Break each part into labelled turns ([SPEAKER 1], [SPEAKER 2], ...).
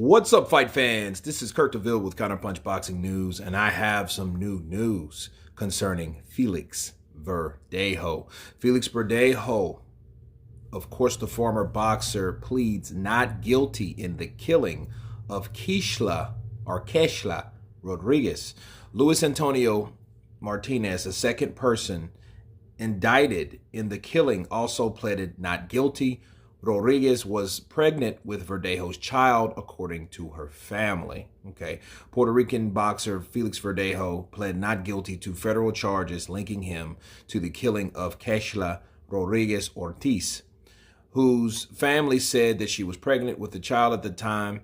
[SPEAKER 1] What's up, fight fans? This is Kurt DeVille with Counterpunch Boxing News, and I have some new news concerning Felix Verdejo. Felix Verdejo, of course, the former boxer, pleads not guilty in the killing of Keishla Rodriguez. Luis Antonio Martinez, a second person indicted in the killing, also pleaded not guilty. Rodriguez was pregnant with Verdejo's child, according to her family. Puerto Rican boxer Felix Verdejo pled not guilty to federal charges linking him to the killing of Keishla Rodriguez Ortiz, whose family said that she was pregnant with the child at the time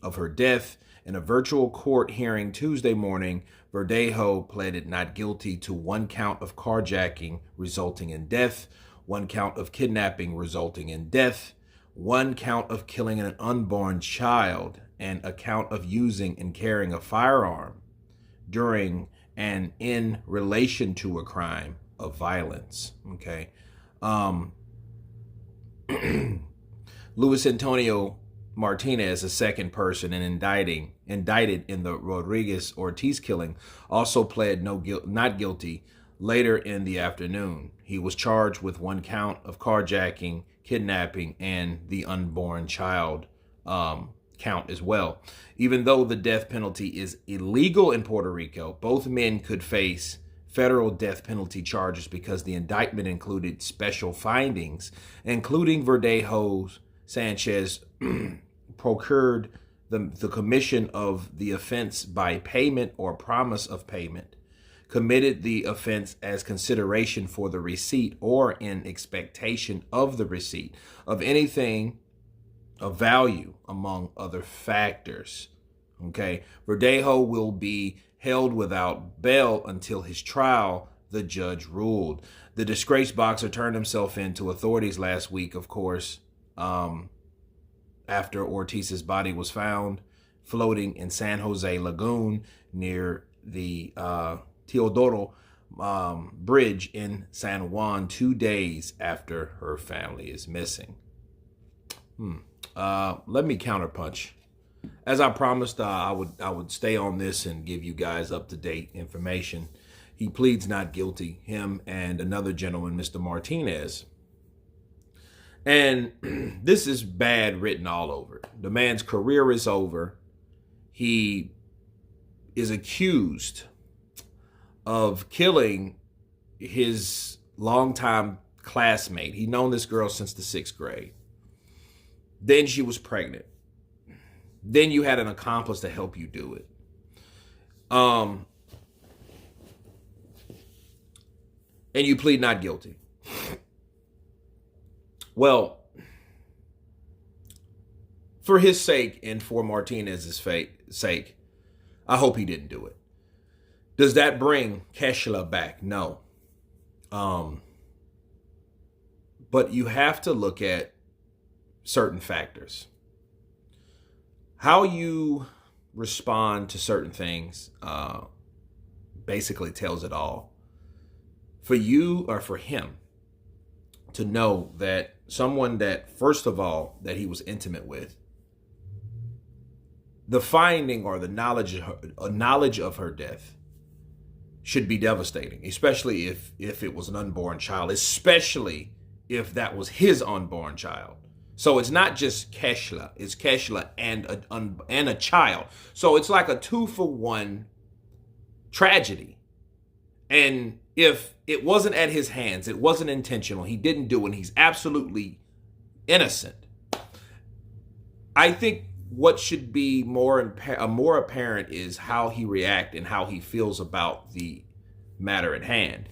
[SPEAKER 1] of her death. In a virtual court hearing Tuesday morning, Verdejo pleaded not guilty to one count of carjacking resulting in death, one count of kidnapping resulting in death, one count of killing an unborn child, and a count of using and carrying a firearm during and in relation to a crime of violence. Luis Antonio Martinez, a second person and indicted in the Rodriguez Ortiz killing, also pled not guilty later in the afternoon. He was charged with one count of carjacking, kidnapping, and the unborn child count as well. Even though the death penalty is illegal in Puerto Rico, both men could face federal death penalty charges because the indictment included special findings, including Verdejo Sanchez procured the commission of the offense by payment or promise of payment, committed the offense as consideration for the receipt or in expectation of the receipt of anything of value, among other factors. Verdejo will be held without bail until his trial, the judge ruled. The disgraced boxer turned himself in to authorities last week, of course, after Ortiz's body was found floating in San Jose Lagoon near the Teodoro Bridge in San Juan, 2 days after her family is missing. Let me counterpunch. As I promised, I would stay on this and give you guys up-to-date information. He pleads not guilty, him and another gentleman, Mr. Martinez. And this is bad written all over. The man's career is over. He is accused of killing his longtime classmate. He'd known this girl since the 6th grade. Then she was pregnant. Then you had an accomplice to help you do it. And you plead not guilty. Well, for his sake and for Martinez's sake, I hope he didn't do it. Does that bring Keishla back? No. But you have to look at certain factors. How you respond to certain things basically tells it all. For you or for him to know that someone that, first of all, that he was intimate with, the finding or the knowledge of her death should be devastating, especially if it was an unborn child, especially if that was his unborn child. So it's not just Keishla, it's Keishla and a child. So it's like a 2-for-1 tragedy. And if it wasn't at his hands, it wasn't intentional, he didn't do it, and he's absolutely innocent, I think what should be more apparent is how he reacts and how he feels about the matter at hand.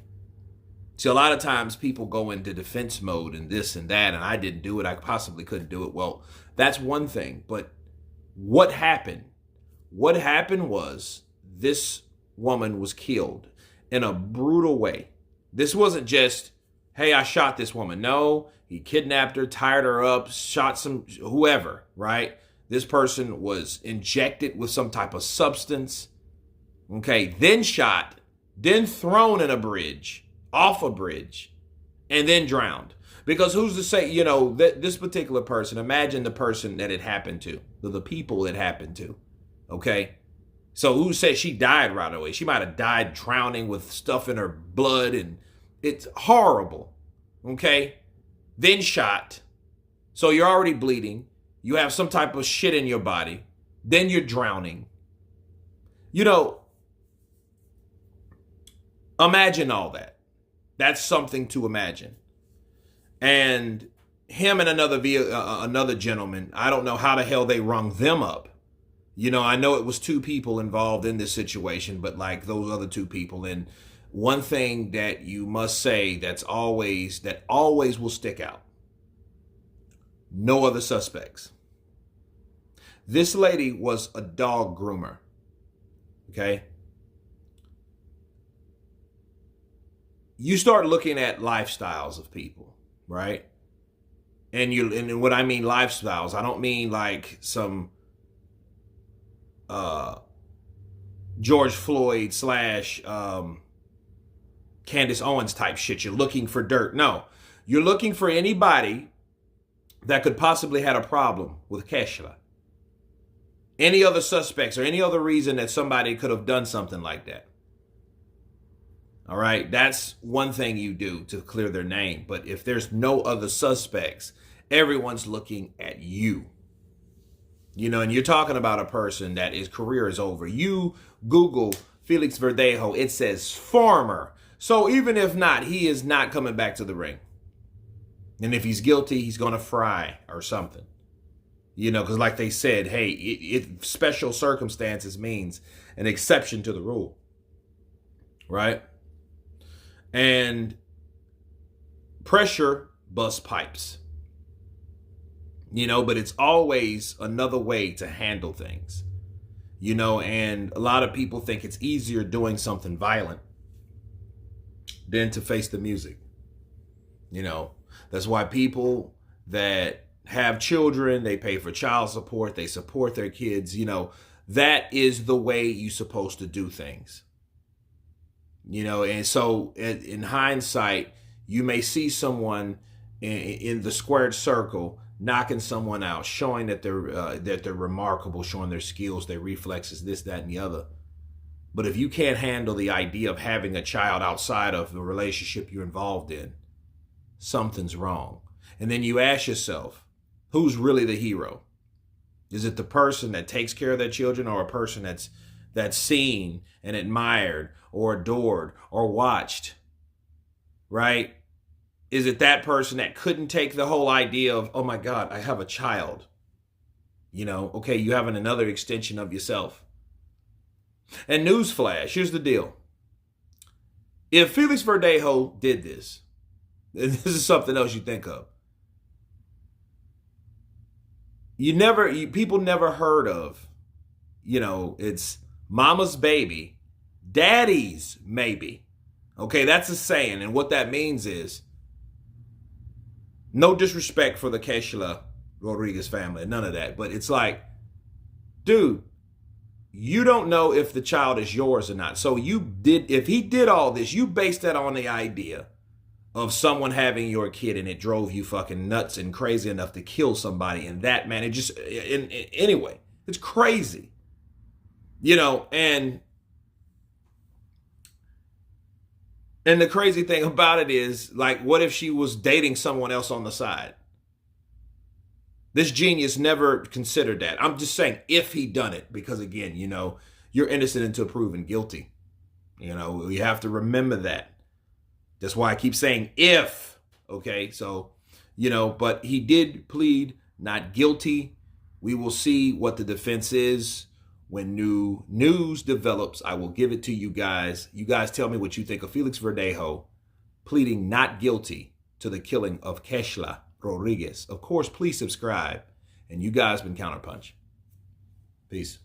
[SPEAKER 1] See, a lot of times people go into defense mode and this and that, and I didn't do it, I possibly couldn't do it. Well, that's one thing, but what happened? What happened was this woman was killed in a brutal way. This wasn't just, hey, I shot this woman. No, he kidnapped her, tied her up, shot whoever, right? This person was injected with some type of substance, then shot, then thrown in a bridge, off a bridge, and then drowned. Because who's to say, you know, that this particular person, imagine the person that it happened to, the people it happened to, okay? So who says she died right away? She might have died drowning with stuff in her blood, and it's horrible, okay? Then shot. So you're already bleeding. You have some type of shit in your body. Then you're drowning. You know, imagine all that. That's something to imagine. And him and another gentleman, I don't know how the hell they rung them up. You know, I know it was two people involved in this situation, but like those other two people. And one thing that you must say that always will stick out. No other suspects. This lady was a dog groomer. Okay. You start looking at lifestyles of people, right? And what I mean lifestyles, I don't mean like some George Floyd / Candace Owens type shit. You're looking for dirt. No, you're looking for anybody that could possibly had a problem with Keishla. Any other suspects or any other reason that somebody could have done something like that. All right, that's one thing you do to clear their name. But if there's no other suspects, everyone's looking at you. You know, and you're talking about a person that his career is over. You Google Felix Verdejo, it says farmer. So even if not, he is not coming back to the ring. And if he's guilty, he's going to fry or something. You know, because like they said, hey, special circumstances means an exception to the rule. Right? And pressure busts pipes. You know, but it's always another way to handle things. You know, and a lot of people think it's easier doing something violent than to face the music. You know, that's why people that have children, they pay for child support, they support their kids. You know, that is the way you're supposed to do things. You know, and so in hindsight, you may see someone in the squared circle knocking someone out, showing that they're remarkable, showing their skills, their reflexes, this, that, and the other. But if you can't handle the idea of having a child outside of the relationship you're involved in, something's wrong. And then you ask yourself, who's really the hero? Is it the person that takes care of their children, or a person that's seen and admired or adored or watched, right? Is it that person that couldn't take the whole idea of, oh my God, I have a child? You know, okay, you having another extension of yourself. And newsflash, here's the deal. If Felix Verdejo did this, and this is something else you think of, people never heard of, you know, it's mama's baby, daddy's maybe. Okay, that's a saying. And what that means is, no disrespect for the Keishla Rodriguez family, none of that. But it's like, dude, you don't know if the child is yours or not. So if he did all this, you based that on the idea of someone having your kid, and it drove you fucking nuts and crazy enough to kill somebody in that manner. Anyway, it's crazy. You know, and the crazy thing about it is, like, what if she was dating someone else on the side? This genius never considered that. I'm just saying, if he done it, because again, you know, you're innocent until proven guilty. You know, you have to remember that. That's why I keep saying if, okay? So, you know, but he did plead not guilty. We will see what the defense is. When new news develops, I will give it to you guys. You guys tell me what you think of Felix Verdejo pleading not guilty to the killing of Keishla Rodriguez. Of course, please subscribe. And you guys been Counterpunch. Peace.